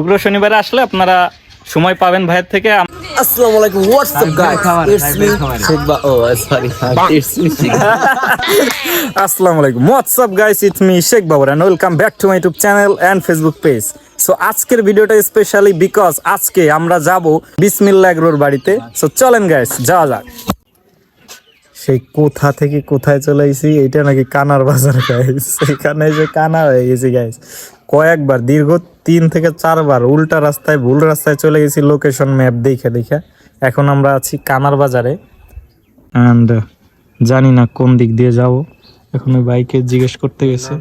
শুক্র শনিবারে আসলে আপনারা সময় পাবেন ভাইয়ের থেকে। আসসালামু আলাইকুম, what's up guys, it's me Sheikh sorry it's me Sheikh. আসসালামু আলাইকুম, what's up guys, it's me Sheikh Babar and welcome back to my YouTube channel and Facebook page. So আজকের ভিডিওটা স্পেশালি বিকজ আজকে আমরা যাব বিসমিল্লাহ এগ্রোর বাড়িতে। সো চলেন গাইস যাওয়া যাক। সেই কোথা থেকে কোথায় চলে আইছি, এটা নাকি কানার বাজার গাইস। এখানে যে কানা হয়ে গেছি গাইস, কয়েকবার দীর্ঘ 3 থেকে 4 বার উল্টা রাস্তায় ভুল রাস্তায় চলে গেছি লোকেশন ম্যাপ দেখে দেখে। এখন আমরা আছি কানার বাজারে অ্যান্ড জানি না কোন দিক দিয়ে যাব। এখন ওই বাইকে জিজ্ঞেস করতে গেছে।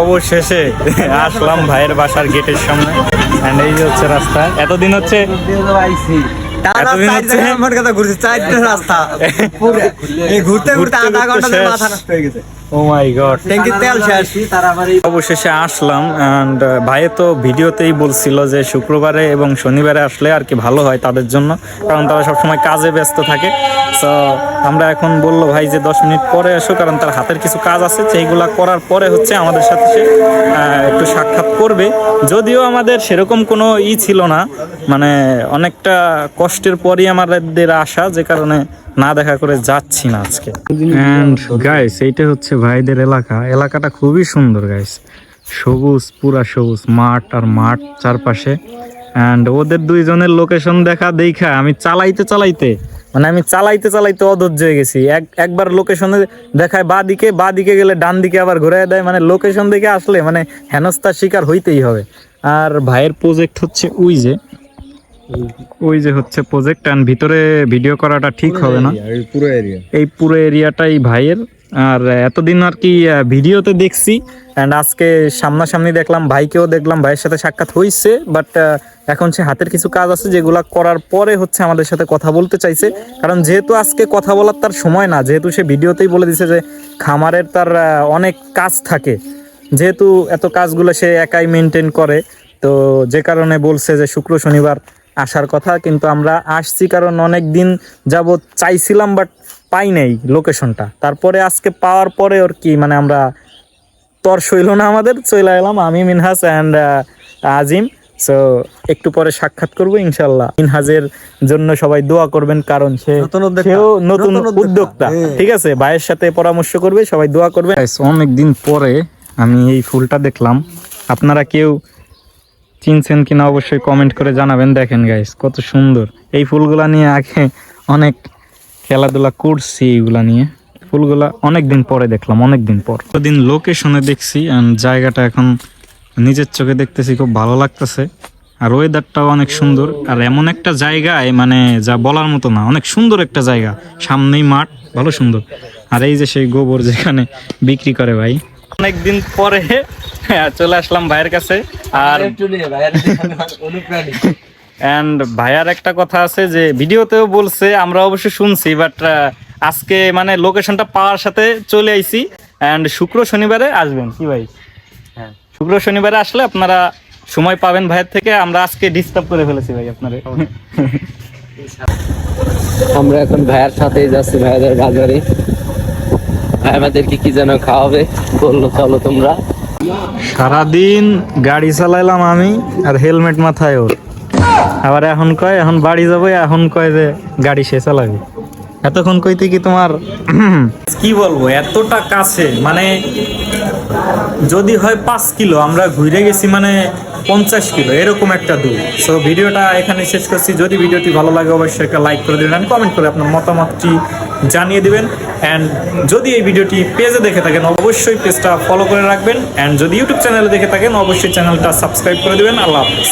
অবশেষে আসলাম ভাইয়ের বাসার গেটের সামনে অ্যান্ড এই যে হচ্ছে রাস্তা। এতদিন হচ্ছে অবশেষে আসলাম অ্যান্ড ভাই তো ভিডিওতেই বলছিল যে শুক্রবারে এবং শনিবারে আসলে আর কি ভালো হয় তাদের জন্য, কারণ তারা সবসময় কাজে ব্যস্ত থাকে। তো আমরা এখন বললো ভাই যে 10 মিনিট পরে আসো, কারণ তার হাতের কিছু কাজ আছে, সেইগুলা করার পরে হচ্ছে আমাদের সাথে সে একটু সাক্ষাৎ করবে। যদিও আমাদের সেরকম কোনো ছিল না, মানে অনেকটা কষ্টের পরই আমাদের আসা, যে কারণে না দেখা করে যাচ্ছি না আজকে। এন্ড গাইস এইটা হচ্ছে ভাইদের এলাকাটা খুবই সুন্দর গাইস, সবুজ, পুরা সবুজ মাঠ আর মাঠ চারপাশে। এন্ড ওদের দুইজনের লোকেশন দেখা আমি চালাইতে অধৈর্য হয়ে গেছি। একবার লোকেশনে দেখায় বা দিকে গেলে ডান দিকে আবার ঘুরাই দেয়, মানে লোকেশন দেখে আসলে মানে হেনস্থার শিকার হইতেই হবে। আর ভাইয়ের প্রজেক্ট হচ্ছে ওই যে হচ্ছে প্রজেক্ট, অ্যান্ড ভিতরে ভিডিও করাটা ঠিক হবে না। এই পুরো এরিয়াটাই ভাইয়ের। আর এতদিন আর কি ভিডিওতে দেখছি অ্যান্ড আজকে সামনাসামনি দেখলাম, ভাইকেও দেখলাম, ভাইয়ের সাথে সাক্ষাৎ হয়েছে। বাট এখন সে হাতের কিছু কাজ আছে যেগুলা করার পরে হচ্ছে আমাদের সাথে কথা বলতে চাইছে, কারণ যেহেতু আজকে কথা বলার তার সময় না, যেহেতু সে ভিডিওতেই বলে দিছে যে খামারের তার অনেক কাজ থাকে, যেহেতু এত কাজগুলো সে একাই মেনটেন করে, তো যে কারণে বলছে যে শুক্র শনিবার আসার কথা। কিন্তু আমরা আসছি কারণ অনেক দিন যাবত চাইছিলাম বাট পাই নাই লোকেশনটা। তারপরে আজকে পাওয়ার পরে ওর কি মানে আমরা তর সইল না, আমাদের চলে এলাম আমি, মিনহাজ অ্যান্ড আজিম। সো একটু পরে সাক্ষাৎ করবো ইনশাল্লাহ। মিনহাজের জন্য সবাই দোয়া করবেন, কারণ সেও নতুন উদ্যোক্তা, ঠিক আছে? ভাইয়ের সাথে পরামর্শ করবে, সবাই দোয়া করবে। অনেক দিন পরে আমি এই ফুলটা দেখলাম, আপনারা কেউ চিনছেন কিনা অবশ্যই কমেন্ট করে জানাবেন। দেখেন গাইস কত সুন্দর এই ফুলগুলা নিয়ে আগে অনেক খেলাধুলা করছি, এইগুলা নিয়ে ফুলগুলা অনেক দিন পরে দেখলাম, অনেক দিন পর। দিন লোকেশনে দেখছি অ্যান্ড জায়গাটা এখন নিজের চোখে দেখতেছি, খুব ভালো লাগতেছে। আর ওয়েদারটাও অনেক সুন্দর, আর এমন একটা জায়গায় মানে যা বলার মতো না, অনেক সুন্দর একটা জায়গা, সামনেই মাঠ, ভালো সুন্দর। আর এই যে সেই গোবর যেখানে বিক্রি করে ভাই। অনেকদিন পরে চলে আসলাম ভাইয়ের কাছে। আর এন্ড ভাইয়ার একটা কথা আছে যে ভিডিওতেও বলছে, আমরা অবশ্য শুনছি, বাট আজকে মানে লোকেশনটা পাওয়ার সাথে চলে আইছি। এন্ড শুক্র শনিবারে আসবেন কি ভাই? হ্যাঁ, শুক্র শনিবারে আসলে আপনারা সময় পাবেন ভাইয়ের থেকে। আমরা আজকে ডিস্টার্ব করে ফেলেছি ভাই আপনারে। আমরা এখন ভাইয়ার সাথেই যাচ্ছি ভাইয়াদের বাজারে। ভাই আমাদেরকে কি যেন খাওয়াবে বললো, চলো তোমরা। সারাদিন গাড়ি চালাইলাম আমি, আর হেলমেট মাথায় ওর। আবার এখন বাড়ি যাবো, এখন কয় যে গাড়ি সে চালাবে। এতক্ষণ কইতে কি তোমার কি বলবো, এতটা কাছে, মানে যদি হয় 5 কিলো, আমরা ঘুরে গেছি মানে 50 কিলো, এরকম একটা দূর। সো ভিডিওটা এখানে শেষ করছি। যদি ভিডিওটি ভালো লাগে অবশ্যই একটা লাইক করে দেবেন, কমেন্ট করে আপনার মতামতটি জানিয়ে দিবেন। অ্যান্ড যদি এই ভিডিওটি পেজে দেখে থাকেন অবশ্যই পেজটা ফলো করে রাখবেন, অ্যান্ড যদি ইউটিউব চ্যানেলে দেখে থাকেন অবশ্যই চ্যানেলটা সাবস্ক্রাইব করে দেবেন। আল্লাহ হাফেজ।